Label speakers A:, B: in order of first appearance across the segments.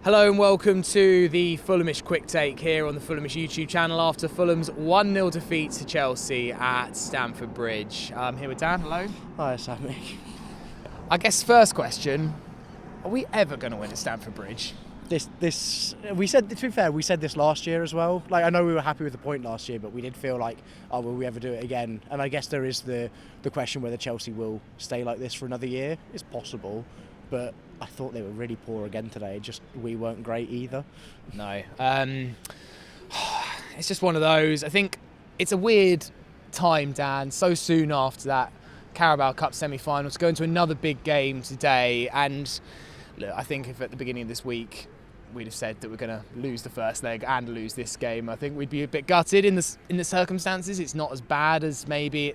A: Hello and welcome to the Fulhamish quick take here on the Fulhamish YouTube channel after Fulham's 1-0 defeat to Chelsea at Stamford Bridge. I'm here with Dan. Hello.
B: Hi, Sammy.
A: I guess first question, are we ever going to win at Stamford Bridge?
B: We said, to be fair, we said this last year as well. Like, I know we were happy with the point last year, but we did feel like, oh, will we ever do it again? And I guess there is the question whether Chelsea will stay like this for another year. It's possible, but I thought they were really poor again today. Just we weren't great either.
A: No. It's just one of those. I think it's a weird time, Dan, so soon after that Carabao Cup semi-final to go into another big game today. And look, I think if at the beginning of this week we'd have said that we're going to lose the first leg and lose this game, I think we'd be a bit gutted in the circumstances. It's not as bad as maybe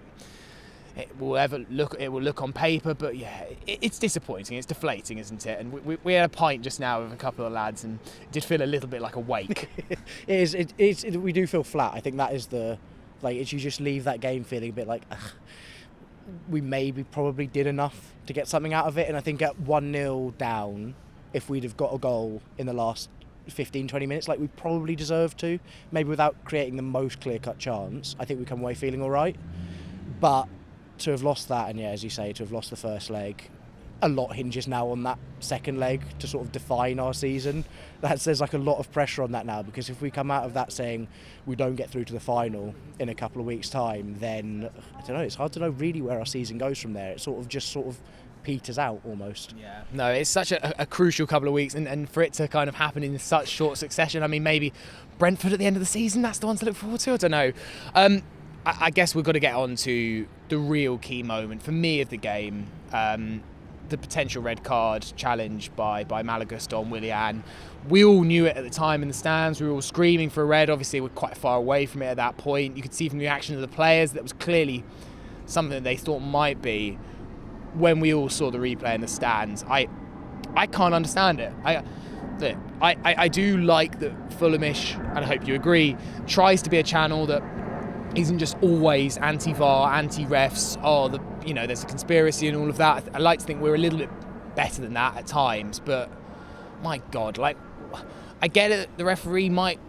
A: it will look on paper, but yeah, it's disappointing. It's deflating, isn't it? And we had a pint just now with a couple of lads, and it did feel a little bit like a wake.
B: It is. We do feel flat. I think that is it's you just leave that game feeling a bit like we probably did enough to get something out of it. And I think at 1-0 down, if we'd have got a goal in the last 15-20 minutes, like we probably deserved to, maybe without creating the most clear-cut chance, I think we come away feeling all right. But to have lost that, and yeah, as you say, to have lost the first leg, a lot hinges now on that second leg to sort of define our season. There's like a lot of pressure on that now, because if we come out of that saying we don't get through to the final in a couple of weeks' time, then I don't know, it's hard to know really where our season goes from there. It sort of peters out almost.
A: Yeah, no, it's such a crucial couple of weeks, and for it to kind of happen in such short succession. I mean, maybe Brentford at the end of the season, that's the one to look forward to. I don't know. I guess we've got to get on to the real key moment for me of the game, the potential red card challenge by Malagust on Willian. We all knew it at the time in the stands. We were all screaming for a red. Obviously, we're quite far away from it at that point. You could see from the reaction of the players that was clearly something that they thought might be. When we all saw the replay in the stands, I can't understand it. I do like that Fulhamish, and I hope you agree, tries to be a channel that isn't just always anti-VAR, anti-refs, there's a conspiracy and all of that. I like to think we're a little bit better than that at times, but my God, I get it, the referee might,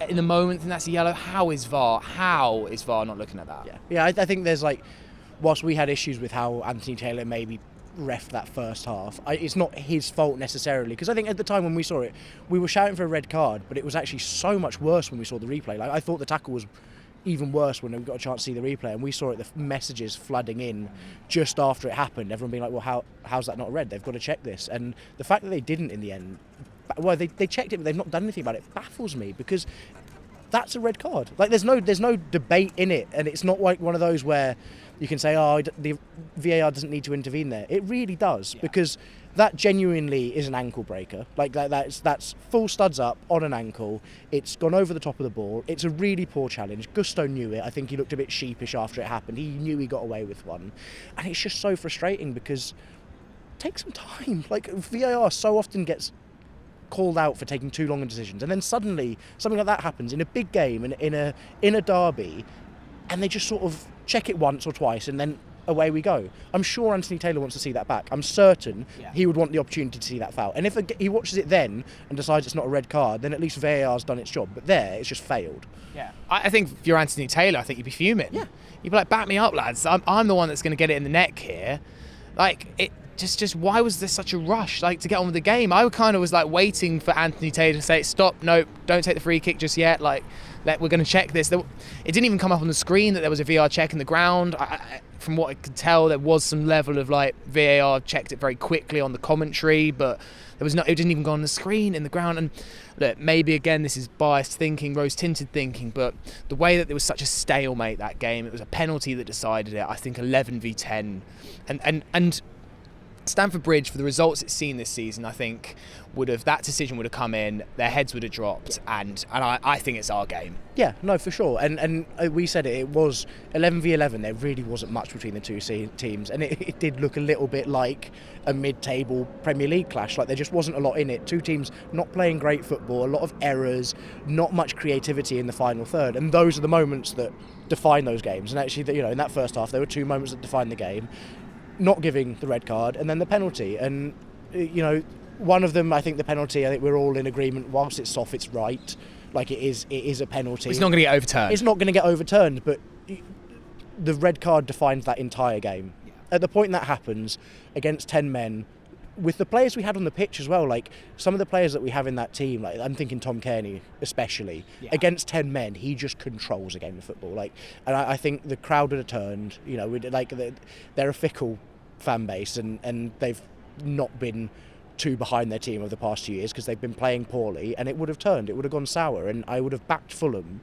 A: in the moment, think that's a yellow. How is VAR not looking at that?
B: Yeah, I think there's whilst we had issues with how Anthony Taylor maybe reffed that first half, it's not his fault necessarily, because I think at the time when we saw it, we were shouting for a red card, but it was actually so much worse when we saw the replay. I thought the tackle was even worse when we got a chance to see the replay, and we saw it, the messages flooding in just after it happened, everyone being like, well, how's that not red? They've got to check this. And the fact that they didn't in the end, well, they checked it, but they've not done anything about it, baffles me, because that's a red card. There's no debate in it, and it's not like one of those where you can say, oh, the VAR doesn't need to intervene there. It really does, because that genuinely is an ankle breaker. That's full studs up on an ankle. It's gone over the top of the ball. It's a really poor challenge. Gusto knew it. I think he looked a bit sheepish after it happened. He knew he got away with one. And it's just so frustrating, because take some time. VAR so often gets called out for taking too long in decisions, and then suddenly something like that happens in a big game and in a derby, and they just sort of check it once or twice and then away we go. I'm sure Anthony Taylor wants to see that back. I'm certain he would want the opportunity to see that foul. And if he watches it then and decides it's not a red card, then at least VAR's done its job. But there, it's just failed.
A: Yeah, I think if you're Anthony Taylor, I think you'd be fuming. Yeah, you'd be like, back me up, lads. I'm the one that's going to get it in the neck here. Just why was there such a rush to get on with the game? I kind of was waiting for Anthony Taylor to say, stop, no, don't take the free kick just yet, we're going to check this. It didn't even come up on the screen that there was a VAR check in the ground. From what I could tell, there was some level of VAR checked it very quickly on the commentary, but it didn't even go on the screen in the ground. And look, maybe again this is biased thinking, rose-tinted thinking, but the way that there was such a stalemate that game, it was a penalty that decided it. I think 11v10, and Stamford Bridge, for the results it's seen this season, I think that decision would have come in, their heads would have dropped, and I think it's our game.
B: Yeah, no, for sure. And we said it was 11v11. There really wasn't much between the two teams, and it did look a little bit like a mid-table Premier League clash. There just wasn't a lot in it. Two teams not playing great football, a lot of errors, not much creativity in the final third, and those are the moments that define those games. And actually, in that first half, there were two moments that defined the game. Not giving the red card and then the penalty, and One of them, I think the penalty, I think we're all in agreement, whilst it's soft, it's right. Like, it is a penalty.
A: It's not going to get overturned.
B: It's not going to get overturned, but the red card defines that entire game. Yeah. At the point that happens, against 10 men, with the players we had on the pitch as well, like some of the players that we have in that team, like I'm thinking Tom Kearney especially, against 10 men, he just controls a game of football. Like, and I think the crowd would have turned. You know, they're a fickle fan base, and they've not been too behind their team over the past 2 years because they've been playing poorly, and it would have turned. It would have gone sour, and I would have backed Fulham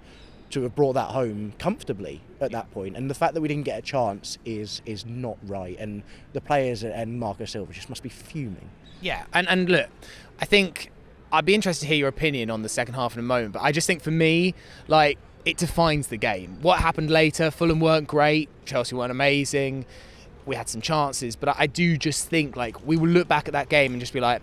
B: to have brought that home comfortably at that point. And the fact that we didn't get a chance is not right, and the players and Marco Silva just must be fuming.
A: Yeah, and look, I think I'd be interested to hear your opinion on the second half in a moment, but I just think for me, like, it defines the game. What happened later, Fulham weren't great, Chelsea weren't amazing, we had some chances, but I do just think, like, we will look back at that game and just be like,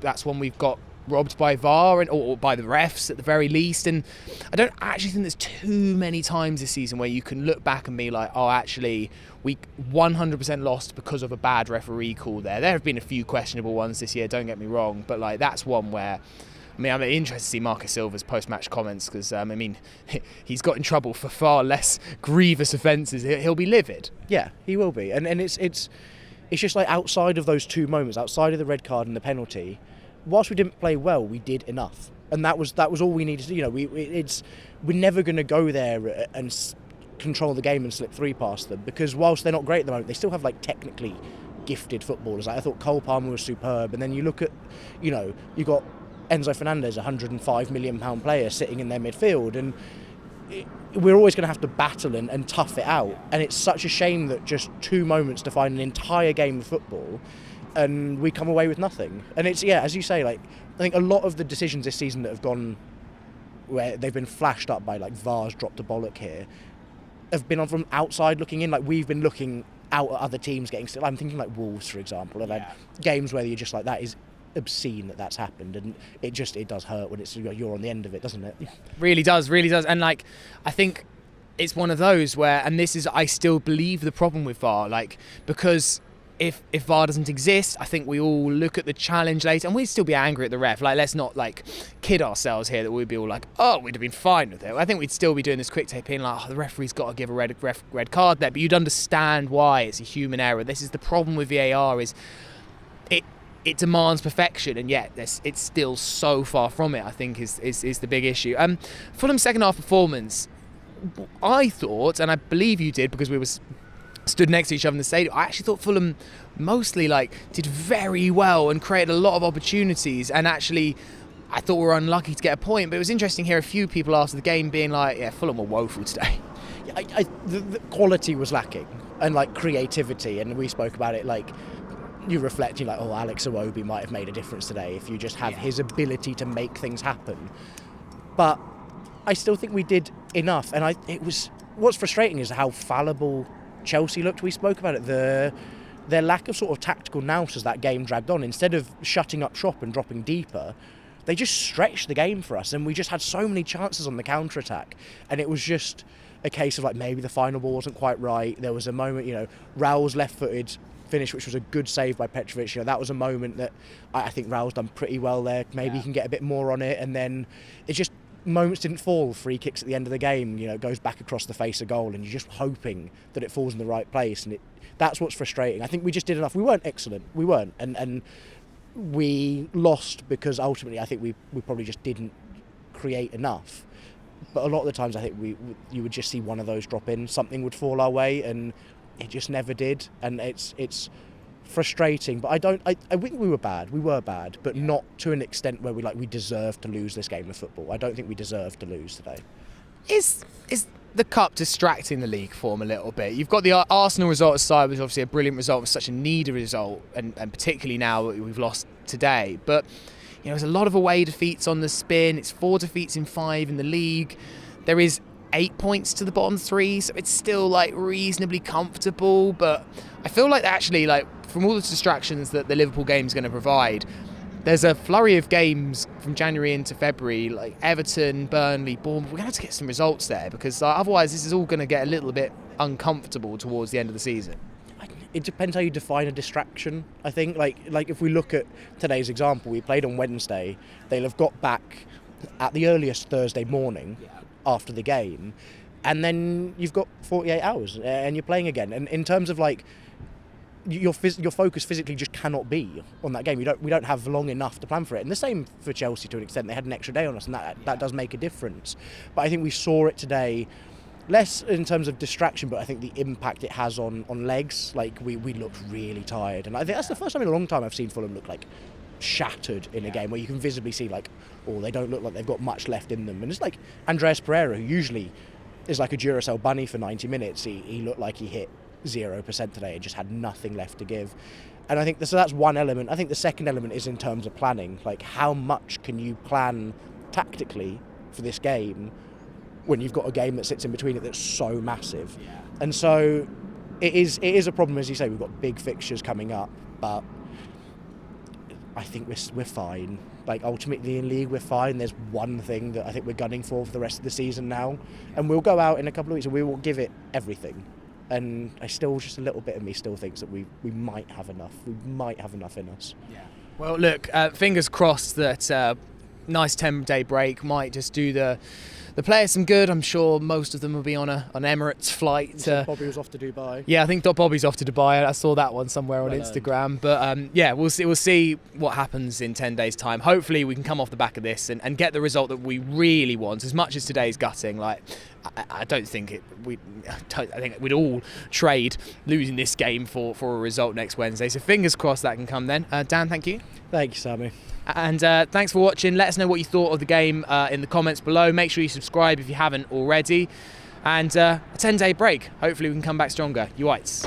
A: that's one we've got robbed by VAR or by the refs at the very least. And I don't actually think there's too many times this season where you can look back and be like, oh, actually we 100% lost because of a bad referee call there. There have been a few questionable ones this year, don't get me wrong, but like that's one where, I mean, I'm interested to see Marcus Silva's post-match comments because, I mean, he's got in trouble for far less grievous offences. He'll be livid.
B: Yeah, he will be. And it's just like outside of those two moments, outside of the red card and the penalty, whilst we didn't play well, we did enough, and that was all we needed to do. You know, we're never going to go there and control the game and slip three past them, because whilst they're not great at the moment, they still have like technically gifted footballers. Like, I thought Cole Palmer was superb, and then you look at, you know, you got Enzo Fernandez, £105 million player, sitting in their midfield, and we're always going to have to battle and tough it out. And it's such a shame that just two moments define an entire game of football, and we come away with nothing. And it's, yeah, as you say, like, I think a lot of the decisions this season that have gone where they've been flashed up by like VAR's dropped a bollock here have been on from outside looking in. Like, we've been looking out at other teams getting still. I'm thinking like Wolves, for example, have had games where you're just like, that is obscene that's happened, and it does hurt when it's you're on the end of it, doesn't it?
A: Really does. And like, I think it's one of those where, and this is, I still believe the problem with VAR, like, because if VAR doesn't exist, I think we all look at the challenge later and we'd still be angry at the ref. Like, let's not like kid ourselves here that we'd be all like, oh, we'd have been fine with it. I think we'd still be doing this quick tape in like, oh, the referee's got to give a red card there, but you'd understand why. It's a human error. This is the problem with VAR, is it demands perfection, and yet it's still so far from it, I think is the big issue. Fulham's second half performance, I thought, and I believe you did because we were stood next to each other in the stadium, I actually thought Fulham mostly like did very well and created a lot of opportunities, and actually I thought we were unlucky to get a point. But it was interesting to hear a few people after the game being like, yeah, Fulham were woeful today.
B: The quality was lacking, and like creativity, and we spoke about it, like, you reflect, you're like, oh, Alex Iwobi might have made a difference today if you just have his ability to make things happen. But I still think we did enough, and what's frustrating is how fallible Chelsea looked. We spoke about it, their lack of sort of tactical nous as that game dragged on. Instead of shutting up shop and dropping deeper, they just stretched the game for us, and we just had so many chances on the counter-attack, and it was just a case of like, maybe the final ball wasn't quite right. There was a moment, you know, Raul's left-footed finish, which was a good save by Petrovic. You know, that was a moment that I think Raul's done pretty well there. Maybe he can get a bit more on it, and then it's just moments didn't fall. Free kicks at the end of the game, you know, it goes back across the face of goal, and you're just hoping that it falls in the right place, and that's what's frustrating. I think we just did enough. We weren't excellent, we weren't, and we lost because ultimately I think we probably just didn't create enough. But a lot of the times I think you would just see one of those drop in, something would fall our way, and it just never did, and it's frustrating. But I think we were bad, but not to an extent where we deserve to lose this game of football. I don't think we deserve to lose today.
A: Is the cup distracting the league form a little bit? You've got the Arsenal result aside, which is obviously a brilliant result, was such a needed result, and particularly now we've lost today. But you know, there's a lot of away defeats on the spin. It's 4 defeats in 5 in the league. There is 8 points to the bottom 3, so it's still like reasonably comfortable. But I feel like actually, like, from all the distractions that the Liverpool game is going to provide, there's a flurry of games from January into February, like Everton, Burnley, Bournemouth. We're going to have to get some results there, because otherwise this is all going to get a little bit uncomfortable towards the end of the season.
B: it depends how you define a distraction. I think like if we look at today's example, we played on Wednesday. They'll have got back at the earliest Thursday morning after the game, and then you've got 48 hours and you're playing again. And in terms of like your focus physically just cannot be on that game. We don't have long enough to plan for it. And the same for Chelsea to an extent. They had an extra day on us, and that does make a difference. But I think we saw it today, less in terms of distraction, but I think the impact it has on legs. Like we looked really tired, and I think that's the first time in a long time I've seen Fulham look like shattered in a game where you can visibly see like, oh, they don't look like they've got much left in them. And it's like Andreas Pereira, who usually is like a Duracell bunny for 90 minutes. He looked like he hit 0% today and just had nothing left to give. And I think so that's one element. I think the second element is in terms of planning. Like, how much can you plan tactically for this game when you've got a game that sits in between it that's so massive? And so it is a problem, as you say. We've got big fixtures coming up, but I think we're fine. Like, ultimately in league we're fine. There's one thing that I think we're gunning for the rest of the season now, and we'll go out in a couple of weeks and we will give it everything. And I still, just a little bit of me still thinks that we might have enough. We might have enough in us.
A: Yeah. Well, look, fingers crossed that nice 10-day break might just do the players some good. I'm sure most of them will be on an Emirates flight.
B: Bobby was off to Dubai.
A: Yeah, I think Bobby's off to Dubai. I saw that one somewhere on Instagram. But yeah, we'll see what happens in 10 days' time. Hopefully we can come off the back of this and get the result that we really want. As much as today's gutting, like I don't think I think we'd all trade losing this game for a result next Wednesday. So fingers crossed that can come then. Dan, thank you.
B: Thank you, Sammy.
A: And thanks for watching. Let us know what you thought of the game in the comments below. Make sure you subscribe if you haven't already. And a 10-day break. Hopefully we can come back stronger. You whites.